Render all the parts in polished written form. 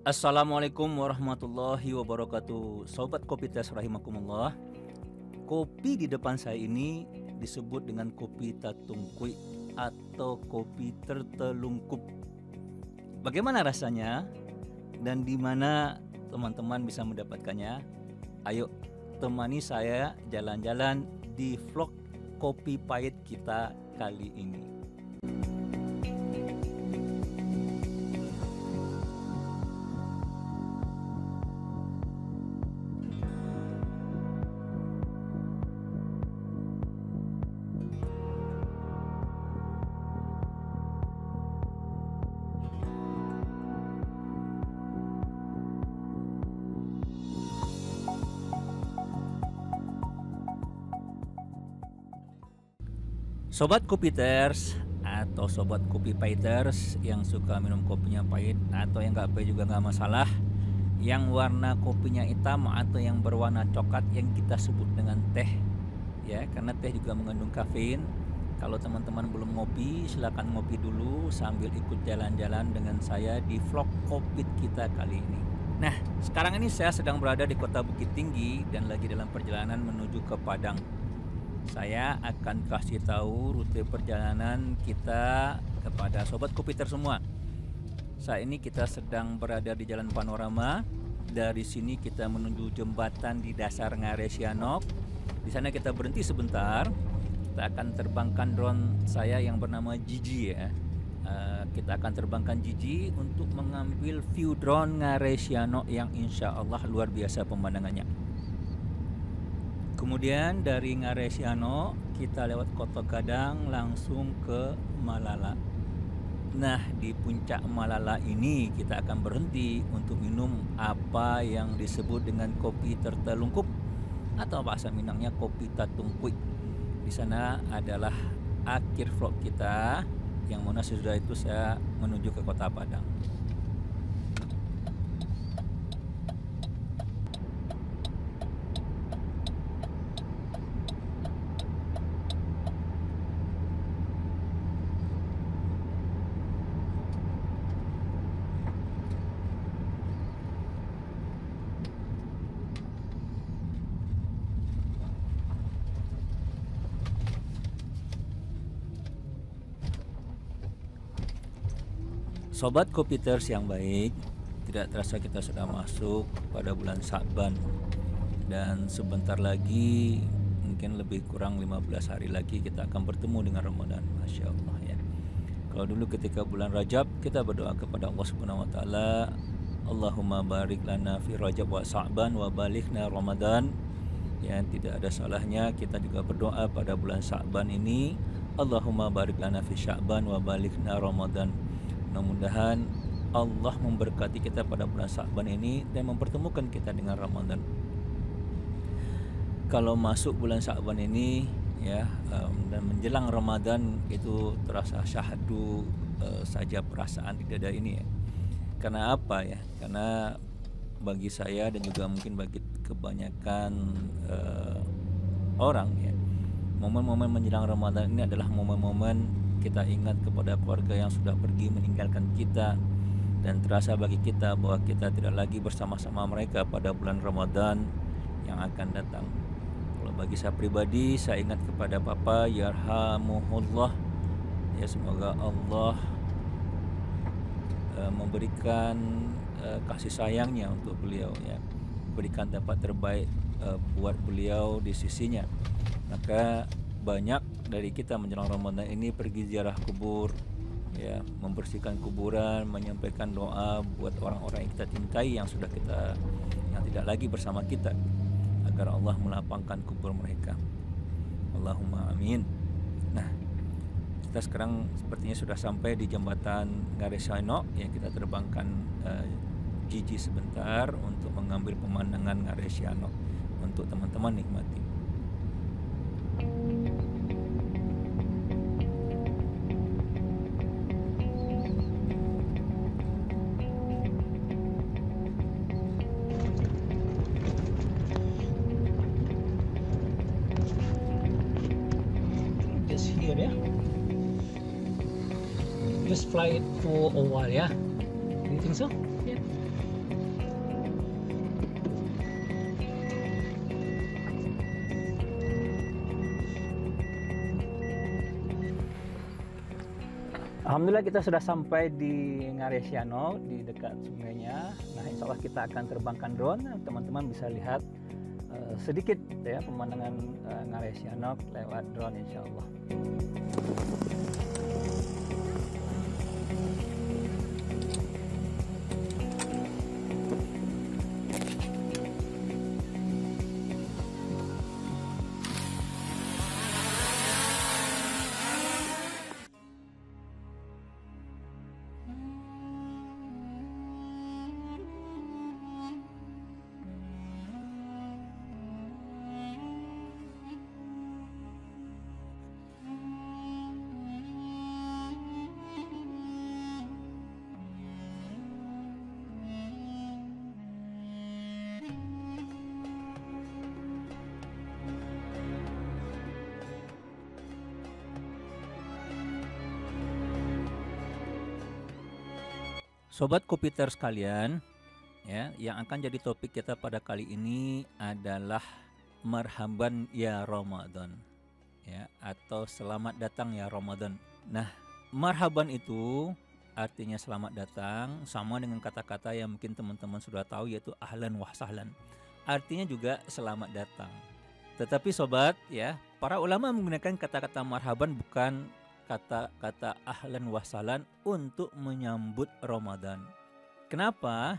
Assalamualaikum warahmatullahi wabarakatuh. Sobat Kopi Tes rahimakumullah. Kopi di depan saya ini disebut dengan kopi tatungkui atau kopi tertelungkup. Bagaimana rasanya dan di mana teman-teman bisa mendapatkannya? Ayo temani saya jalan-jalan di vlog kopi pahit kita kali ini. Sobat Kopiters atau sobat kopi pahiters yang suka minum kopinya pahit atau yang nggak pahit juga nggak masalah, yang warna kopinya hitam atau yang berwarna coklat yang kita sebut dengan teh ya, karena teh juga mengandung kafein. Kalau teman-teman belum ngopi, silahkan ngopi dulu sambil ikut jalan-jalan dengan saya di vlog kopi kita kali ini. Nah, sekarang ini saya sedang berada di kota Bukit Tinggi dan lagi dalam perjalanan menuju ke Padang. Saya akan kasih tahu rute perjalanan kita kepada sobat Kopiter semua. Saat ini kita sedang berada di Jalan Panorama. Dari sini kita menuju jembatan di dasar Ngare Sianok. Di sana kita berhenti sebentar. Kita akan terbangkan drone saya yang bernama Gigi ya. Kita akan terbangkan Gigi untuk mengambil view drone Ngare Sianok yang insya Allah luar biasa pemandangannya. Kemudian dari Ngare Sianok kita lewat Kota Gadang langsung ke Malala. Nah, di puncak Malala ini kita akan berhenti untuk minum apa yang disebut dengan kopi tertelungkup atau bahasa Minangnya kopi tatungkui. Di sana adalah akhir vlog kita, yang mana sesudah itu saya menuju ke Kota Padang. Sobat Kopiters yang baik, tidak terasa kita sudah masuk pada bulan Sa'ban dan sebentar lagi, mungkin lebih kurang 15 hari lagi kita akan bertemu dengan Ramadan. Masya Allah ya. Kalau dulu ketika bulan Rajab kita berdoa kepada Allah Subhanahu Wa Taala, Allahumma barik lana fi Rajab wa Sa'ban wa balighna Ramadan. Ya, tidak ada salahnya kita juga berdoa pada bulan Sa'ban ini, Allahumma barik lana fi Sya'ban wa balighna Ramadan. Mudah-mudahan Allah memberkati kita pada bulan Sa'ban ini dan mempertemukan kita dengan Ramadan. Kalau masuk bulan Sa'ban ini ya, dan menjelang Ramadan itu terasa syahdu saja perasaan di dada ini ya. Karena apa ya? Karena bagi saya dan juga mungkin bagi kebanyakan orang ya, momen-momen menjelang Ramadan ini adalah momen-momen kita ingat kepada keluarga yang sudah pergi meninggalkan kita, dan terasa bagi kita bahwa kita tidak lagi bersama-sama mereka pada bulan Ramadan yang akan datang. Kalau bagi saya pribadi, saya ingat kepada Papa yarhamuhullah ya, semoga Allah memberikan kasih sayangnya untuk beliau ya, berikan tempat terbaik buat beliau di sisinya. Maka banyak dari kita menjelang Ramadan ini pergi ziarah kubur ya, membersihkan kuburan, menyampaikan doa buat orang-orang yang kita cintai yang tidak lagi bersama kita, agar Allah melapangkan kubur mereka. Allahumma amin. Nah, kita sekarang sepertinya sudah sampai di jembatan Ngare Sianok yang kita terbangkan Gigi sebentar untuk mengambil pemandangan Ngare Sianok untuk teman-teman nikmati. Just here ya. Just fly it for a while ya. Do you think so? Yeah. Alhamdulillah kita sudah sampai di Ngaresiano, di dekat sungainya. Nah, insya Allah kita akan terbangkan drone. Teman-teman bisa lihat sedikit ya pemandangan Ngaresiano lewat drone insya Allah. Sobat Kopiter sekalian, ya, yang akan jadi topik kita pada kali ini adalah marhaban ya Ramadan, ya, atau selamat datang ya Ramadan. Nah, marhaban itu artinya selamat datang, sama dengan kata-kata yang mungkin teman-teman sudah tahu, yaitu ahlan wa sahlan. Artinya juga selamat datang. Tetapi sobat, ya, para ulama menggunakan kata-kata marhaban bukan kata-kata ahlan wa sahlan untuk menyambut Ramadan. Kenapa?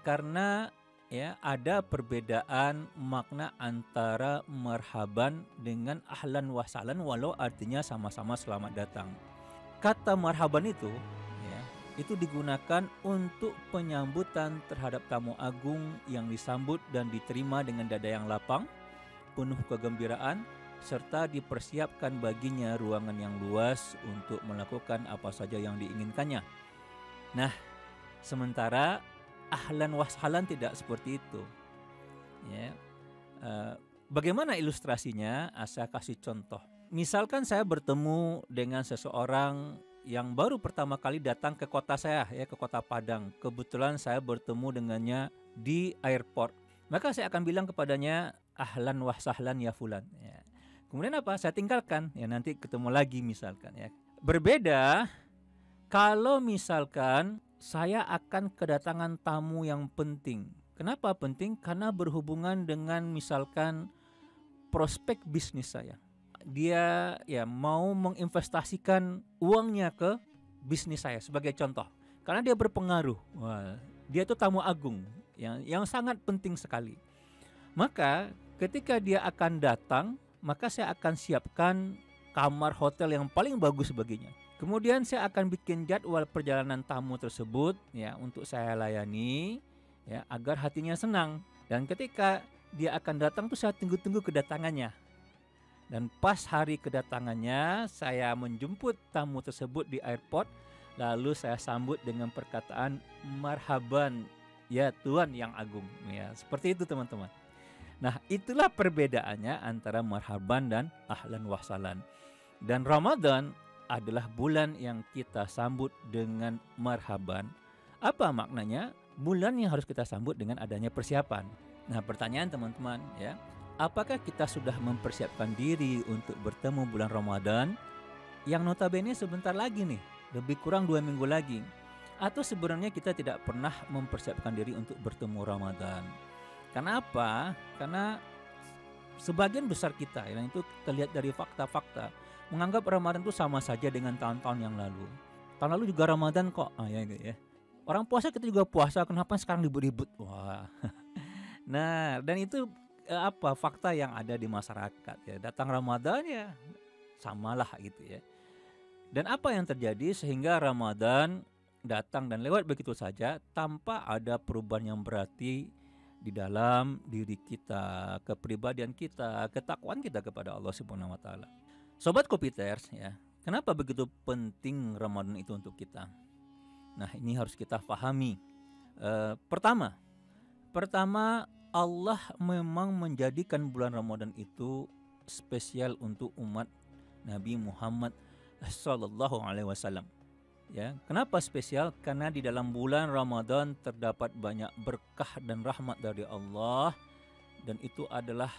Karena ya ada perbedaan makna antara marhaban dengan ahlan wa sahlan walau artinya sama-sama selamat datang. Kata marhaban itu ya, itu digunakan untuk penyambutan terhadap tamu agung yang disambut dan diterima dengan dada yang lapang, penuh kegembiraan, serta dipersiapkan baginya ruangan yang luas untuk melakukan apa saja yang diinginkannya. Nah, sementara ahlan wa sahlan tidak seperti itu. Ya, bagaimana ilustrasinya? Saya kasih contoh. Misalkan saya bertemu dengan seseorang yang baru pertama kali datang ke kota saya, ya, ke kota Padang. Kebetulan saya bertemu dengannya di airport. Maka saya akan bilang kepadanya, ahlan wa sahlan ya fulan. Ya. Kemudian apa? Saya tinggalkan. Ya, nanti ketemu lagi misalkan. Ya. Berbeda kalau misalkan saya akan kedatangan tamu yang penting. Kenapa penting? Karena berhubungan dengan misalkan prospek bisnis saya. Dia ya mau menginvestasikan uangnya ke bisnis saya sebagai contoh. Karena dia berpengaruh. Wah, dia itu tamu agung yang sangat penting sekali. Maka ketika dia akan datang, maka saya akan siapkan kamar hotel yang paling bagus baginya. Kemudian saya akan bikin jadwal perjalanan tamu tersebut ya untuk saya layani ya agar hatinya senang. Dan ketika dia akan datang tuh saya tunggu-tunggu kedatangannya. Dan pas hari kedatangannya saya menjemput tamu tersebut di airport, lalu saya sambut dengan perkataan marhaban ya Tuan yang agung. Ya, seperti itu teman-teman. Nah, itulah perbedaannya antara marhaban dan ahlan wa sahlan. Dan Ramadan adalah bulan yang kita sambut dengan marhaban. Apa maknanya? Bulan yang harus kita sambut dengan adanya persiapan. Nah, pertanyaan teman-teman ya, apakah kita sudah mempersiapkan diri untuk bertemu bulan Ramadan yang notabene sebentar lagi nih, lebih kurang 2 minggu lagi? Atau sebenarnya kita tidak pernah mempersiapkan diri untuk bertemu Ramadan? Karena apa? Karena sebagian besar kita, yang itu terlihat dari fakta-fakta, menganggap Ramadan itu sama saja dengan tahun-tahun yang lalu. Tahun lalu juga Ramadan kok, ya gitu ya. Orang puasa kita juga puasa, kenapa sekarang ribut-ribut? Wah. Nah, dan itu fakta yang ada di masyarakat ya. Datang Ramadan ya samalah gitu ya. Dan apa yang terjadi sehingga Ramadan datang dan lewat begitu saja tanpa ada perubahan yang berarti di dalam diri kita, kepribadian kita, ketakwaan kita kepada Allah Subhanahu wa taala. Sobat Kopiters ya, kenapa begitu penting Ramadan itu untuk kita? Nah, ini harus kita pahami. Pertama, Allah memang menjadikan bulan Ramadan itu spesial untuk umat Nabi Muhammad sallallahu alaihi wasallam. Ya, kenapa spesial? Karena di dalam bulan Ramadan terdapat banyak berkah dan rahmat dari Allah, dan itu adalah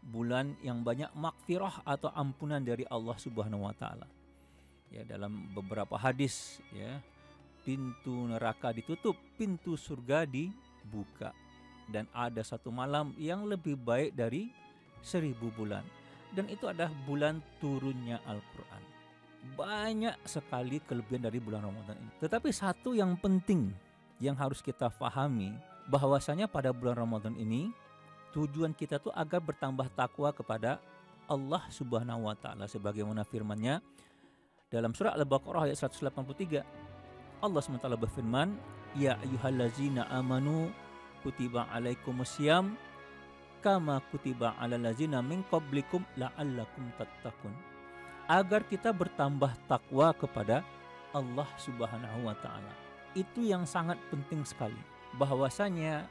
bulan yang banyak makfirah atau ampunan dari Allah Subhanahu wa taala. Ya, dalam beberapa hadis ya, pintu neraka ditutup, pintu surga dibuka. Dan ada satu malam yang lebih baik dari 1000 bulan. Dan itu adalah bulan turunnya Al-Quran. Banyak sekali kelebihan dari bulan Ramadan ini. Tetapi satu yang penting yang harus kita pahami, bahwasanya pada bulan Ramadan ini tujuan kita tuh agar bertambah takwa kepada Allah Subhanahu wa taala, sebagaimana firman-Nya dalam surah Al-Baqarah ayat 183. Allah SWT berfirman, "Ya ayyuhallazina amanu kutiba alaikumusiyam kama kutiba alal ladzina min qablikum la'allakum tattaqun." Agar kita bertambah takwa kepada Allah Subhanahu wa taala. Itu yang sangat penting sekali, bahwasanya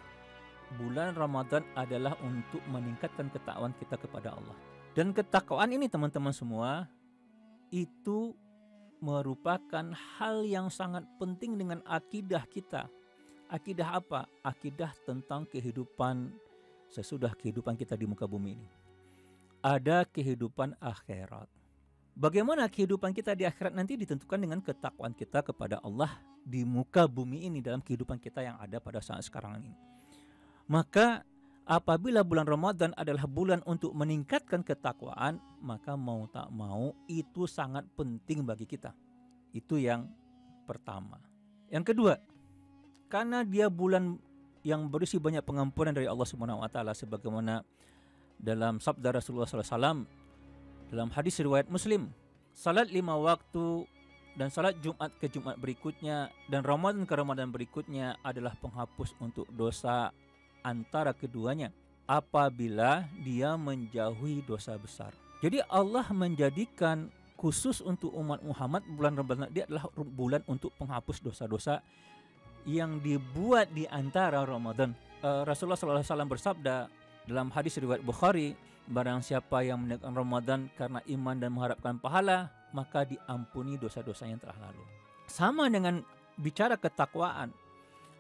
bulan Ramadan adalah untuk meningkatkan ketakwaan kita kepada Allah. Dan ketakwaan ini teman-teman semua, itu merupakan hal yang sangat penting dengan akidah kita. Akidah apa? Akidah tentang kehidupan sesudah kehidupan kita di muka bumi ini. Ada kehidupan akhirat. Bagaimana kehidupan kita di akhirat nanti ditentukan dengan ketakwaan kita kepada Allah di muka bumi ini, dalam kehidupan kita yang ada pada saat sekarang ini. Maka apabila bulan Ramadan adalah bulan untuk meningkatkan ketakwaan, maka mau tak mau itu sangat penting bagi kita. Itu yang pertama. Yang kedua, karena dia bulan yang berisi banyak pengampunan dari Allah Subhanahu wa taala, sebagaimana dalam sabda Rasulullah SAW dalam hadis riwayat Muslim, salat 5 waktu dan salat Jumat ke Jumat berikutnya dan Ramadan ke Ramadan berikutnya adalah penghapus untuk dosa antara keduanya apabila dia menjauhi dosa besar. Jadi Allah menjadikan khusus untuk umat Muhammad bulan Ramadan dia adalah bulan untuk penghapus dosa-dosa yang dibuat di antara Ramadan. Rasulullah SAW bersabda dalam hadis riwayat Bukhari, barang siapa yang menegakkan Ramadan karena iman dan mengharapkan pahala, maka diampuni dosa-dosa yang telah lalu. Sama dengan bicara ketakwaan,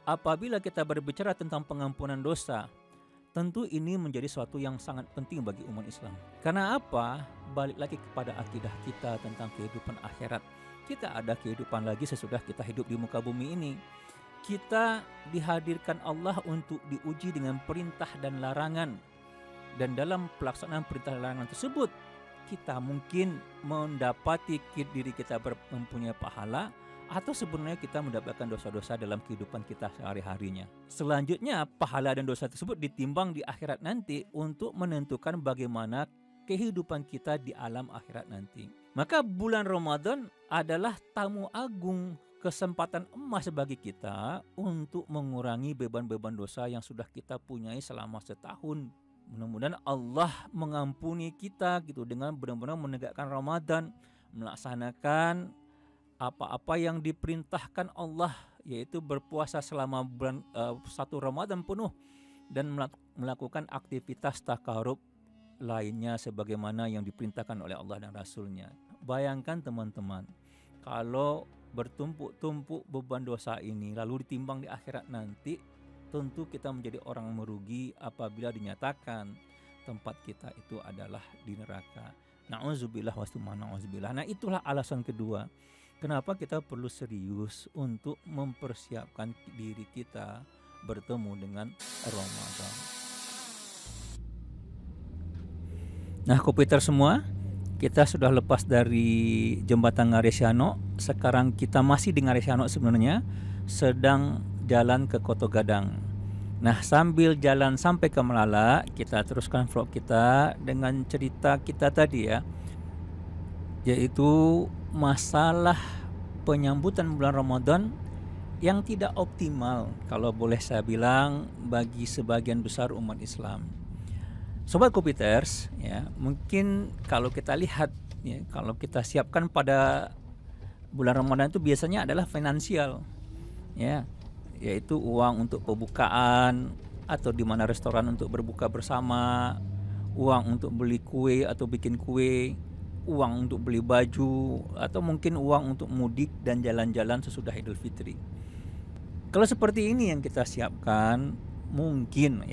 apabila kita berbicara tentang pengampunan dosa, tentu ini menjadi suatu yang sangat penting bagi umat Islam. Karena apa? Balik lagi kepada akidah kita tentang kehidupan akhirat. Kita ada kehidupan lagi sesudah kita hidup di muka bumi ini. Kita dihadirkan Allah untuk diuji dengan perintah dan larangan. Dan dalam pelaksanaan perintah dan larangan tersebut, kita mungkin mendapati diri kita mempunyai pahala, atau sebenarnya kita mendapatkan dosa-dosa dalam kehidupan kita sehari-harinya. Selanjutnya, pahala dan dosa tersebut ditimbang di akhirat nanti untuk menentukan bagaimana kehidupan kita di alam akhirat nanti. Maka bulan Ramadan adalah tamu agung, kesempatan emas bagi kita untuk mengurangi beban-beban dosa yang sudah kita punyai selama setahun. Mudah-mudahan Allah mengampuni kita gitu dengan benar-benar menegakkan Ramadan, melaksanakan apa-apa yang diperintahkan Allah, yaitu berpuasa selama bulan 1 Ramadan penuh dan melakukan aktivitas takarub lainnya sebagaimana yang diperintahkan oleh Allah dan Rasul-Nya. Bayangkan teman-teman, kalau bertumpuk-tumpuk beban dosa ini lalu ditimbang di akhirat nanti, tentu kita menjadi orang merugi apabila dinyatakan tempat kita itu adalah di neraka. Na'udzubillah wa na'udzubillah. Nah, itulah alasan kedua kenapa kita perlu serius untuk mempersiapkan diri kita bertemu dengan Ramadan. Nah, Kopiter semua, kita sudah lepas dari jembatan Ngarisyano. Sekarang kita masih di Ngarisyano sebenarnya, sedang jalan ke Koto Gadang. Nah, sambil jalan sampai ke Melala, kita teruskan vlog kita dengan cerita kita tadi ya, yaitu masalah penyambutan bulan Ramadan yang tidak optimal, kalau boleh saya bilang, bagi sebagian besar umat Islam. Sobat Kopiters, ya, mungkin kalau kita lihat ya, kalau kita siapkan pada bulan Ramadan itu biasanya adalah finansial, ya, yaitu uang untuk pembukaan atau di mana restoran untuk berbuka bersama, uang untuk beli kue atau bikin kue, uang untuk beli baju, atau mungkin uang untuk mudik dan jalan-jalan sesudah Idul Fitri. Kalau seperti ini yang kita siapkan, mungkin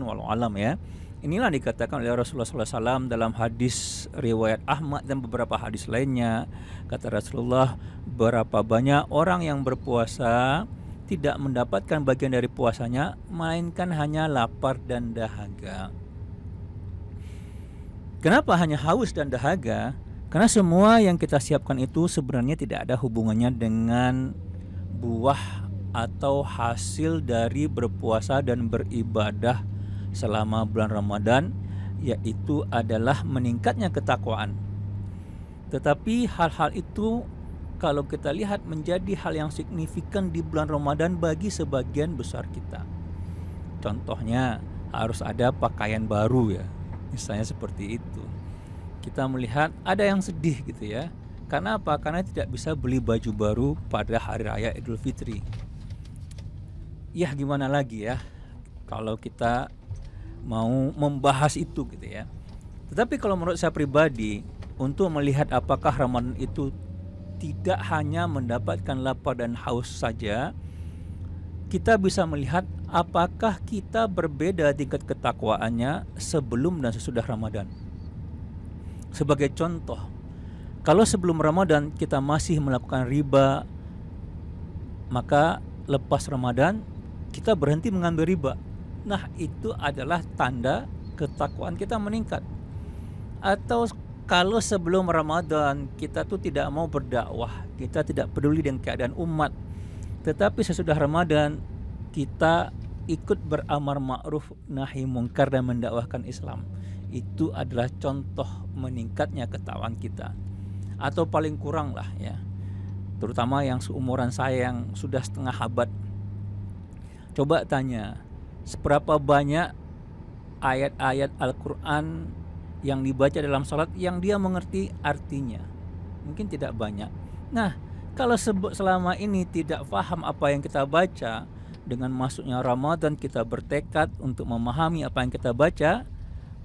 walau alam ya, Inilah dikatakan oleh Rasulullah SAW dalam hadis riwayat Ahmad dan beberapa hadis lainnya. Kata Rasulullah, berapa banyak orang yang berpuasa tidak mendapatkan bagian dari puasanya, melainkan hanya lapar dan dahaga. Kenapa hanya haus dan dahaga? Karena semua yang kita siapkan itu sebenarnya tidak ada hubungannya dengan buah atau hasil dari berpuasa dan beribadah selama bulan Ramadan, yaitu adalah meningkatnya ketakwaan. Tetapi hal-hal itu kalau kita lihat menjadi hal yang signifikan di bulan Ramadan bagi sebagian besar kita. Contohnya harus ada pakaian baru ya, misalnya seperti itu. Kita melihat ada yang sedih gitu ya. Karena apa? Karena tidak bisa beli baju baru pada hari raya Idul Fitri. Ya gimana lagi ya kalau kita mau membahas itu gitu ya. Tetapi kalau menurut saya pribadi, untuk melihat apakah Ramadan itu tidak hanya mendapatkan lapar dan haus saja, kita bisa melihat apakah kita berbeda tingkat ketakwaannya sebelum dan sesudah Ramadan. Sebagai contoh, kalau sebelum Ramadan kita masih melakukan riba, maka lepas Ramadan kita berhenti mengambil riba. Nah, itu adalah tanda ketakwaan kita meningkat. Atau kalau sebelum Ramadan kita tuh tidak mau berdakwah, kita tidak peduli dengan keadaan umat, tetapi sesudah Ramadan kita ikut beramar ma'ruf nahi mungkar dan mendakwahkan Islam, itu adalah contoh meningkatnya ketakwaan kita. Atau paling kurang lah ya, terutama yang seumuran saya yang sudah setengah abad, coba tanya seberapa banyak ayat-ayat Al-Quran yang dibaca dalam salat yang dia mengerti artinya? Mungkin tidak banyak. Nah, kalau selama ini tidak paham apa yang kita baca, dengan masuknya Ramadan kita bertekad untuk memahami apa yang kita baca,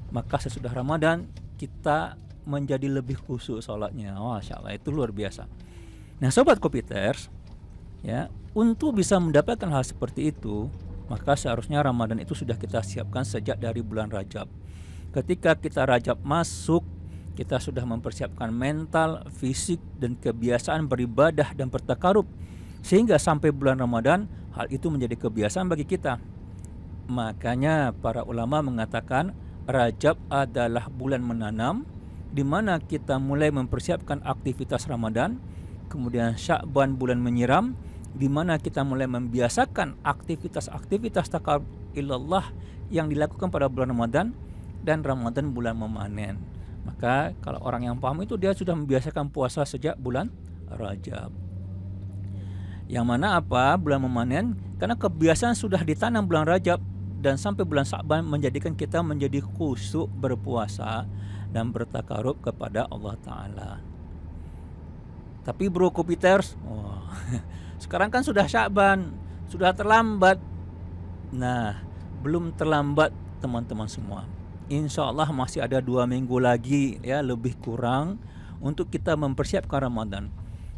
maka sesudah Ramadan kita menjadi lebih khusyuk salatnya. Masya Allah, itu luar biasa. Nah Sobat Kopiters ya, untuk bisa mendapatkan hal seperti itu, maka seharusnya Ramadan itu sudah kita siapkan sejak dari bulan Rajab. Ketika kita Rajab masuk, kita sudah mempersiapkan mental, fisik, dan kebiasaan beribadah dan bertakarub, sehingga sampai bulan Ramadan hal itu menjadi kebiasaan bagi kita. Makanya para ulama mengatakan Rajab adalah bulan menanam, di mana kita mulai mempersiapkan aktivitas Ramadan. Kemudian Sya'ban bulan menyiram, di mana kita mulai membiasakan aktivitas-aktivitas takarub ilallah yang dilakukan pada bulan Ramadan, dan Ramadan bulan memanen. Maka kalau orang yang paham itu dia sudah membiasakan puasa sejak bulan Rajab. Yang mana apa? Bulan memanen, karena kebiasaan sudah ditanam bulan Rajab dan sampai bulan Sya'ban menjadikan kita menjadi khusyuk berpuasa dan bertakarub kepada Allah Ta'ala. Tapi bro Kopiters, sekarang kan sudah Sya'ban, sudah terlambat. Nah, belum terlambat teman-teman semua. Insya Allah masih ada 2 minggu lagi ya, lebih kurang, untuk kita mempersiapkan Ramadan.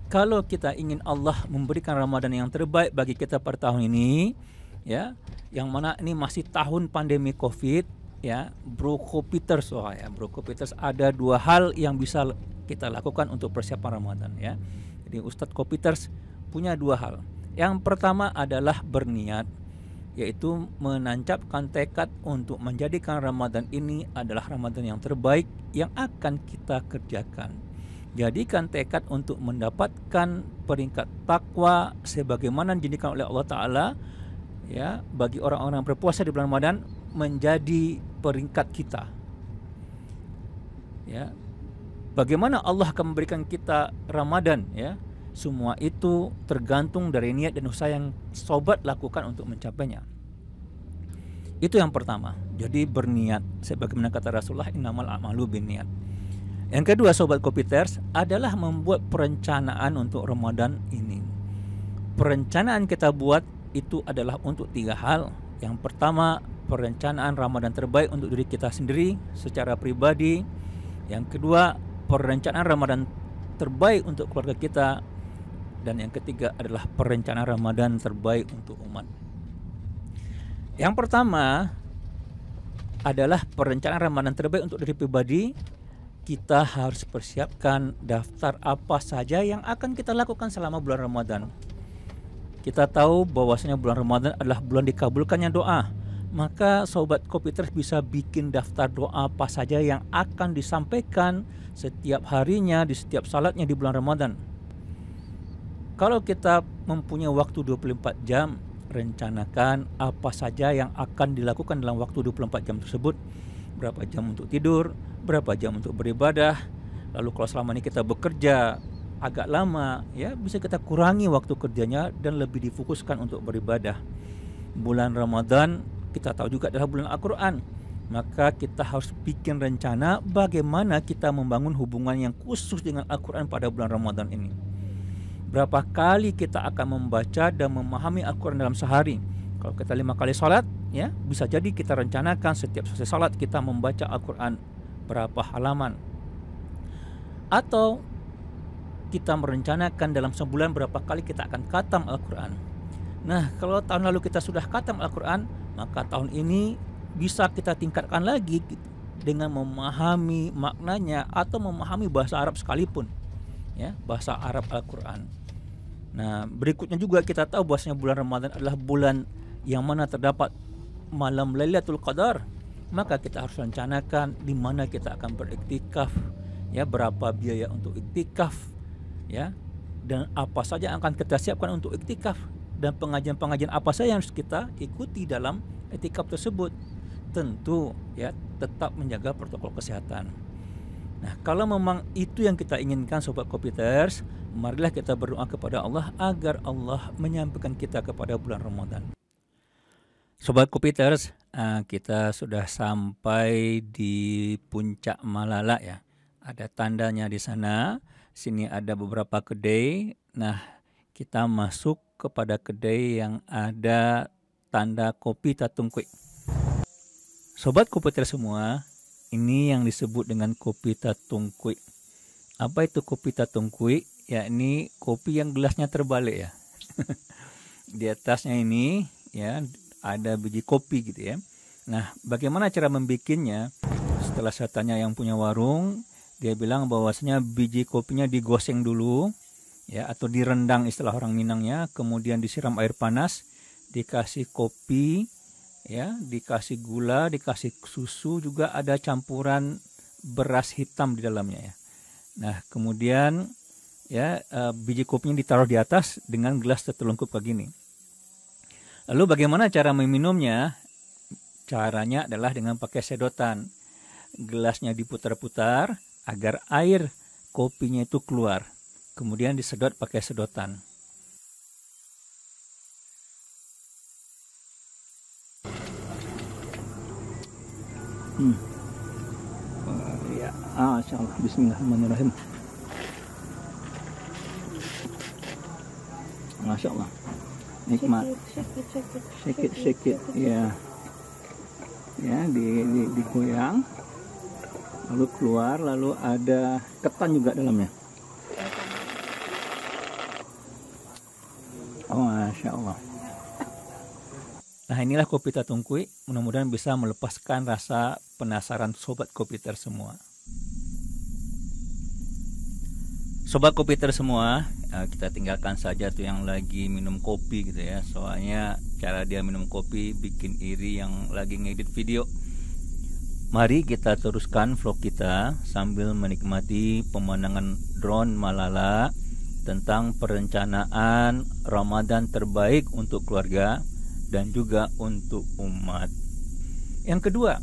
Kalau kita ingin Allah memberikan Ramadan yang terbaik bagi kita pada tahun ini ya, yang mana ini masih tahun pandemi Covid ya, Bro Kopiters, Bro Kopiters, ada 2 hal yang bisa kita lakukan untuk persiapan Ramadan ya. Jadi Ustadz Kopiters punya 2 hal. Yang pertama adalah berniat, yaitu menancapkan tekad untuk menjadikan Ramadan ini adalah Ramadan yang terbaik yang akan kita kerjakan. Jadikan tekad untuk mendapatkan peringkat takwa sebagaimana dijadikan oleh Allah Ta'ala ya, bagi orang-orang yang berpuasa di bulan Ramadan menjadi peringkat kita ya. Bagaimana Allah akan memberikan kita Ramadan ya, semua itu tergantung dari niat dan usaha yang sobat lakukan untuk mencapainya. Itu yang pertama. Jadi berniat, sebagaimana kata Rasulullah, innamal a'malu binniat. Yang kedua Sobat Kopiters adalah membuat perencanaan untuk Ramadan ini. Perencanaan kita buat itu adalah untuk 3 hal. Yang pertama, perencanaan Ramadan terbaik untuk diri kita sendiri secara pribadi. Yang kedua, perencanaan Ramadan terbaik untuk keluarga kita. Dan yang ketiga adalah perencanaan Ramadan terbaik untuk umat. Yang pertama, adalah perencanaan Ramadan terbaik untuk diri pribadi. Kita harus persiapkan daftar apa saja yang akan kita lakukan selama bulan Ramadan. Kita tahu bahwasanya bulan Ramadan adalah bulan dikabulkannya doa. Maka Sobat Kopiters bisa bikin daftar doa apa saja yang akan disampaikan setiap harinya di setiap salatnya di bulan Ramadan. Kalau kita mempunyai waktu 24 jam, rencanakan apa saja yang akan dilakukan dalam waktu 24 jam tersebut. Berapa jam untuk tidur, berapa jam untuk beribadah. Lalu kalau selama ini kita bekerja agak lama, ya bisa kita kurangi waktu kerjanya dan lebih difokuskan untuk beribadah. Bulan Ramadan kita tahu juga adalah bulan Al-Quran. Maka kita harus bikin rencana bagaimana kita membangun hubungan yang khusus dengan Al-Quran pada bulan Ramadan ini. Berapa kali kita akan membaca dan memahami Al-Quran dalam sehari. Kalau kita 5 kali salat, ya bisa jadi kita rencanakan setiap selesai salat kita membaca Al-Quran berapa halaman. Atau kita merencanakan dalam sebulan berapa kali kita akan khatam Al-Quran. Nah, kalau tahun lalu kita sudah khatam Al-Quran, maka tahun ini bisa kita tingkatkan lagi dengan memahami maknanya atau memahami bahasa Arab sekalipun, ya, bahasa Arab Al-Quran. Nah, berikutnya juga kita tahu bahwasanya bulan Ramadan adalah bulan yang mana terdapat malam Lailatul Qadar. Maka kita harus rencanakan di mana kita akan beriktikaf, ya, berapa biaya untuk iktikaf, ya, dan apa saja yang akan kita siapkan untuk iktikaf, dan pengajian-pengajian apa saja yang harus kita ikuti dalam iktikaf tersebut. Tentu, ya, tetap menjaga protokol kesehatan. Nah, kalau memang itu yang kita inginkan Sobat Kopiters, marilah kita berdoa kepada Allah agar Allah menyampaikan kita kepada bulan Ramadan. Sobat Kopiters, kita sudah sampai di puncak Malala, ya. Ada tandanya di sana. Sini ada beberapa kedai. Nah, kita masuk kepada kedai yang ada tanda kopi Tatungkui. Sobat Kopiters semua, ini yang disebut dengan kopi Tatungkui. Apa itu kopi Tatungkui? Yakni kopi yang gelasnya terbalik, ya. Di atasnya ini, ya, ada biji kopi gitu, ya. Nah, bagaimana cara membikinnya? Setelah saya tanya yang punya warung, dia bilang bahwasanya biji kopinya digoseng dulu, ya, atau direndang istilah orang Minangnya, kemudian disiram air panas, dikasih kopi, ya, dikasih gula, dikasih susu, juga ada campuran beras hitam di dalamnya, ya. Nah, kemudian, ya, biji kopinya ditaruh di atas dengan gelas tertelungkup begini. Lalu bagaimana cara meminumnya? Caranya adalah dengan pakai sedotan. Gelasnya diputar-putar agar air kopinya itu keluar. Kemudian disedot pakai sedotan. Ya, insyaallah. Bismillahirrahmanirrahim. Masya Allah, nikmat. Sedikit, ya, ya, digoyang, lalu keluar, lalu ada ketan juga dalamnya. Oh, Masya Allah. Nah, inilah kopi Tatungkui. Mudah-mudahan bisa melepaskan rasa penasaran Sobat Kopiters semua. Sobat Kopiters semua, kita tinggalkan saja tuh yang lagi minum kopi gitu, ya. Soalnya cara dia minum kopi bikin iri yang lagi ngedit video. Mari kita teruskan vlog kita sambil menikmati pemandangan drone Malala tentang perencanaan Ramadan terbaik untuk keluarga dan juga untuk umat. Yang kedua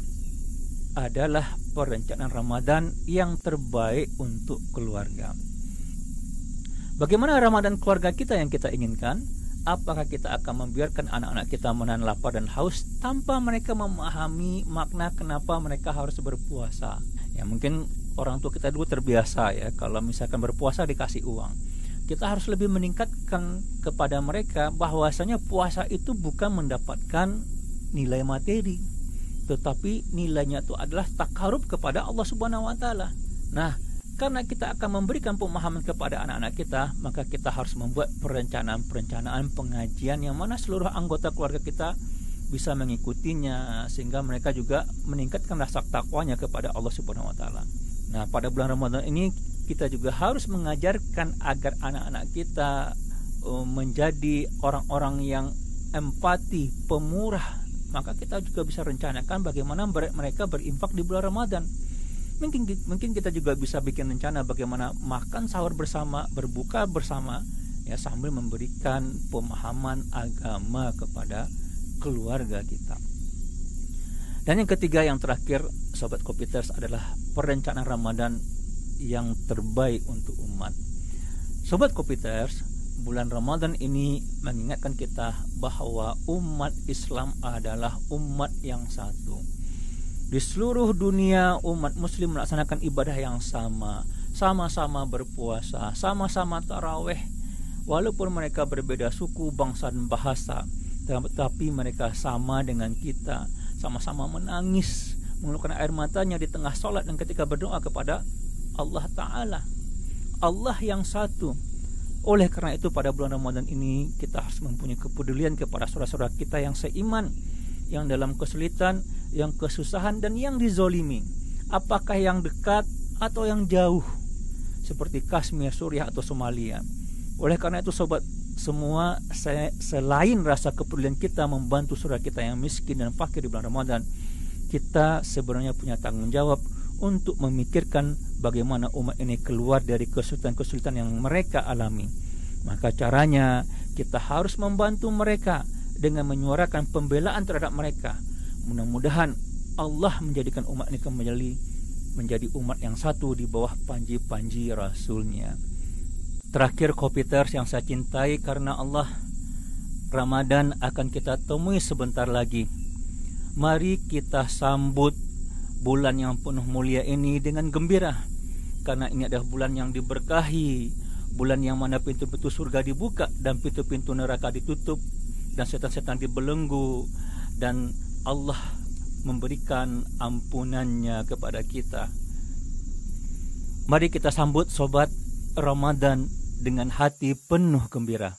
adalah perencanaan Ramadan yang terbaik untuk keluarga. Bagaimana Ramadan keluarga kita yang kita inginkan? Apakah kita akan membiarkan anak-anak kita menahan lapar dan haus tanpa mereka memahami makna kenapa mereka harus berpuasa? Ya, mungkin orang tua kita dulu terbiasa, ya, kalau misalkan berpuasa dikasih uang. Kita harus lebih meningkatkan kepada mereka bahwasanya puasa itu bukan mendapatkan nilai materi, tetapi nilainya itu adalah takarub kepada Allah Subhanahu wa taala. Nah, karena kita akan memberikan pemahaman kepada anak-anak kita, maka kita harus membuat perencanaan pengajian yang mana seluruh anggota keluarga kita bisa mengikutinya, sehingga mereka juga meningkatkan rasa takwanya kepada Allah Subhanahu wa taala. Nah, pada bulan Ramadan ini kita juga harus mengajarkan agar anak-anak kita menjadi orang-orang yang empati, pemurah. Maka kita juga bisa rencanakan bagaimana mereka berinfak di bulan Ramadan. Mungkin kita juga bisa bikin rencana bagaimana makan sahur bersama, berbuka bersama, ya, sambil memberikan pemahaman agama kepada keluarga kita. Dan yang ketiga, yang terakhir, Sobat Kopiters, adalah perencanaan Ramadan yang terbaik untuk umat. Sobat Kopiters, bulan Ramadan ini mengingatkan kita bahwa umat Islam adalah umat yang satu. Di seluruh dunia umat muslim melaksanakan ibadah yang sama, sama-sama berpuasa, sama-sama taraweh. Walaupun mereka berbeda suku, bangsa, dan bahasa, tetapi mereka sama dengan kita, sama-sama menangis, mengeluarkan air matanya di tengah sholat dan ketika berdoa kepada Allah Ta'ala, Allah yang satu. Oleh karena itu pada bulan Ramadan ini kita harus mempunyai kepedulian kepada saudara-saudara kita yang seiman, yang dalam kesulitan, yang kesusahan, dan yang dizolimi, apakah yang dekat atau yang jauh, seperti Kashmir, Suriah, atau Somalia. Oleh karena itu sobat semua, selain rasa kepedulian kita membantu saudara kita yang miskin dan fakir di bulan Ramadan, kita sebenarnya punya tanggung jawab untuk memikirkan bagaimana umat ini keluar dari kesulitan-kesulitan yang mereka alami. Maka caranya kita harus membantu mereka dengan menyuarakan pembelaan terhadap mereka. Mudah-mudahan Allah menjadikan umat ini kembali menjadi umat yang satu di bawah panji-panji Rasul-Nya. Terakhir, Kopiters yang saya cintai karena Allah, Ramadan akan kita temui sebentar lagi. Mari kita sambut bulan yang penuh mulia ini dengan gembira, karena ini adalah bulan yang diberkahi, bulan yang mana pintu-pintu surga dibuka dan pintu-pintu neraka ditutup, dan setan-setan dibelenggu, dan Allah memberikan ampunannya kepada kita. Mari kita sambut sobat Ramadan dengan hati penuh gembira.